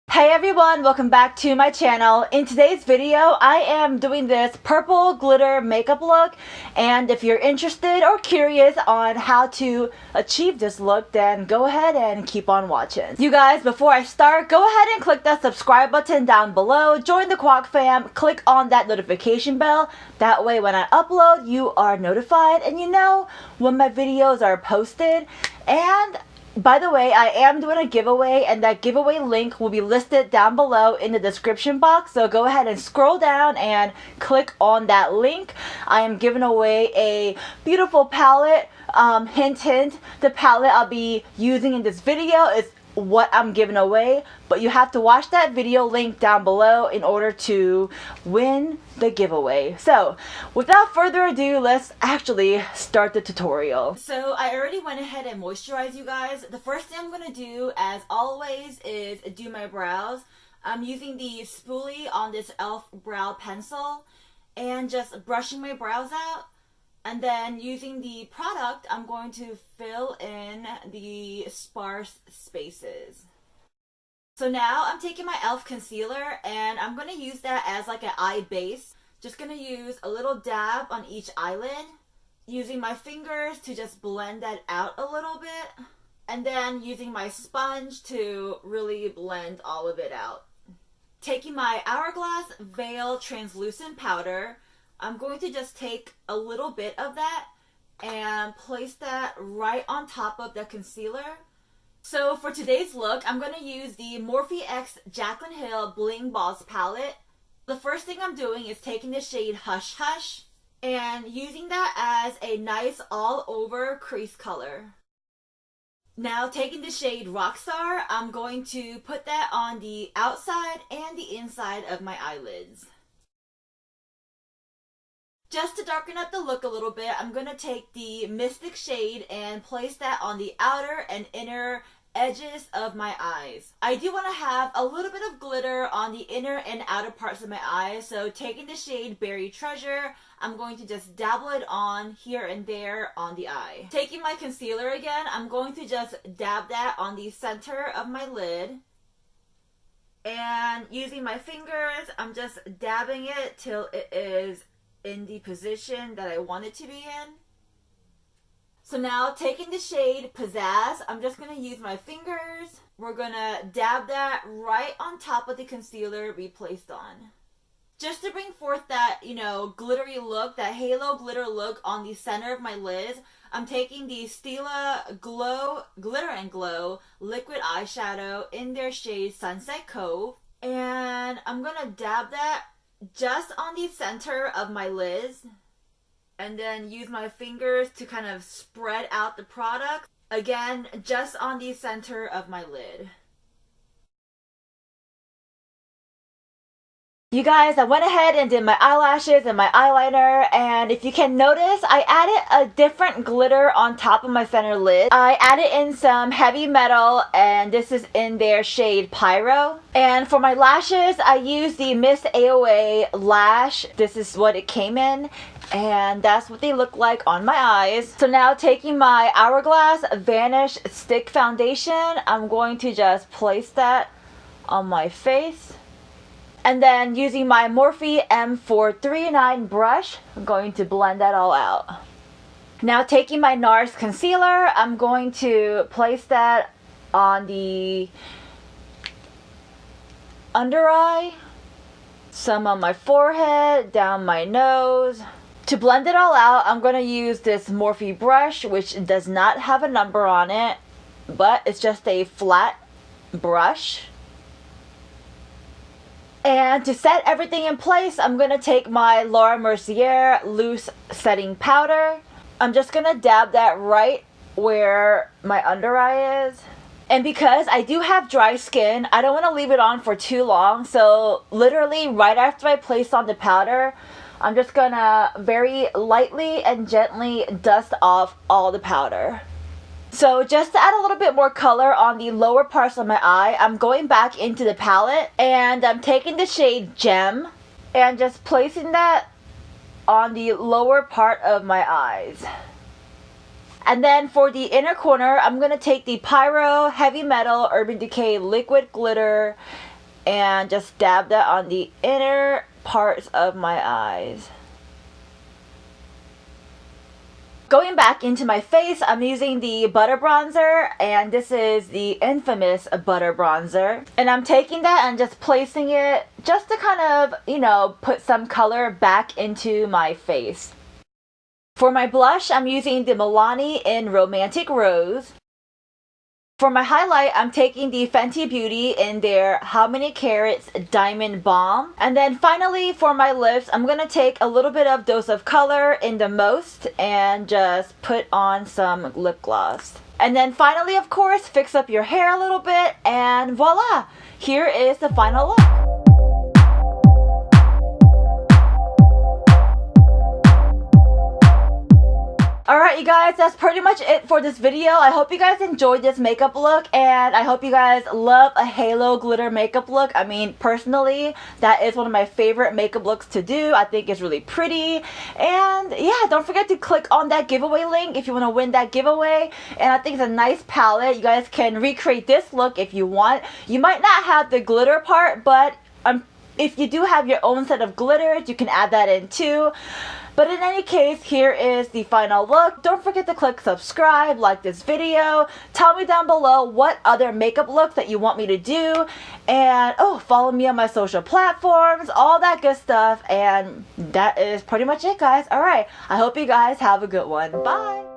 Hey everyone, welcome back to my channel. In today's video, I am doing this purple glitter makeup look, and if you're interested or curious on how to achieve this look, then go ahead and keep on watching. You guys, before I start, go ahead and click that subscribe button down below, join the Kwak fam, click on that notification bell. That way when I upload, you are notified and you know when my videos are posted. And by the way, I am doing a giveaway, and that giveaway link will be listed down below in the description box. So go ahead and scroll down and click on that link. I am giving away a beautiful palette. Hint, hint, the palette I'll be using in this video is what I'm giving away, but you have to watch that video link down below in order to win the giveaway. So without further ado, let's actually start the tutorial. So I already went ahead and moisturized, you guys. The first thing I'm gonna do, as always, is do my brows. I'm using the spoolie on this e.l.f. brow pencil and just brushing my brows out. And then using the product, I'm going to fill in the sparse spaces. So now I'm taking my e.l.f. concealer and I'm going to use that as like an eye base. Just going to use a little dab on each eyelid, using my fingers to just blend that out a little bit. And then using my sponge to really blend all of it out. Taking my Hourglass Veil Translucent Powder, I'm going to just take a little bit of that and place that right on top of the concealer. So for today's look, I'm going to use the Morphe X Jaclyn Hill Bling Balls palette. The first thing I'm doing is taking the shade Hush Hush and using that as a nice all-over crease color. Now taking the shade Rockstar, I'm going to put that on the outside and the inside of my eyelids. Just to darken up the look a little bit, I'm going to take the Mystic shade and place that on the outer and inner edges of my eyes. I do want to have a little bit of glitter on the inner and outer parts of my eyes, so taking the shade Berry Treasure, I'm going to just dabble it on here and there on the eye. Taking my concealer again, I'm going to just dab that on the center of my lid. And using my fingers, I'm just dabbing it till it is in the position that I want it to be in. So now taking the shade Pizzazz, I'm just going to use my fingers. We're going to dab that right on top of the concealer we placed on. Just to bring forth that, glittery look, that halo glitter look on the center of my lids, I'm taking the Stila Glitter and Glow liquid eyeshadow in their shade Sunset Cove. And I'm going to dab that just on the center of my lids, and then use my fingers to kind of spread out the product. Again, just on the center of my lid. You guys, I went ahead and did my eyelashes and my eyeliner, and if you can notice, I added a different glitter on top of my center lid. I added in some heavy metal, and this is in their shade Pyro. And for my lashes, I used the Miss AOA lash. This is what it came in, and that's what they look like on my eyes. So now taking my Hourglass Vanish Stick Foundation, I'm going to just place that on my face. And then using my Morphe M439 brush, I'm going to blend that all out. Now taking my NARS concealer, I'm going to place that on the under eye, some on my forehead, down my nose. To blend it all out, I'm going to use this Morphe brush, which does not have a number on it, but it's just a flat brush. And to set everything in place, I'm going to take my Laura Mercier loose setting powder. I'm just going to dab that right where my under eye is. And because I do have dry skin, I don't want to leave it on for too long. So literally right after I place on the powder, I'm just going to very lightly and gently dust off all the powder. So just to add a little bit more color on the lower parts of my eye, I'm going back into the palette and I'm taking the shade Gem and just placing that on the lower part of my eyes. And then for the inner corner, I'm going to take the Pyro Heavy Metal Urban Decay Liquid Glitter and just dab that on the inner parts of my eyes. Going back into my face, I'm using the butter bronzer, and this is the infamous butter bronzer. And I'm taking that and just placing it just to kind of, you know, put some color back into my face. For my blush, I'm using the Milani in Romantic Rose. For my highlight, I'm taking the Fenty Beauty in their How Many Carats Diamond Balm. And then finally, for my lips, I'm going to take a little bit of Dose of Color in the Most and just put on some lip gloss. And then finally, of course, fix up your hair a little bit, and voila! Here is the final look. Alright, you guys, that's pretty much it for this video. I hope you guys enjoyed this makeup look, and I hope you guys love a halo glitter makeup look. I mean, personally, that is one of my favorite makeup looks to do. I think it's really pretty. And yeah, don't forget to click on that giveaway link if you want to win that giveaway. And I think it's a nice palette. You guys can recreate this look if you want. You might not have the glitter part, but if you do have your own set of glitters, you can add that in too. But in any case, here is the final look. Don't forget to click subscribe, like this video. Tell me down below what other makeup looks that you want me to do. And follow me on my social platforms, all that good stuff. And that is pretty much it, guys. Alright, I hope you guys have a good one. Bye!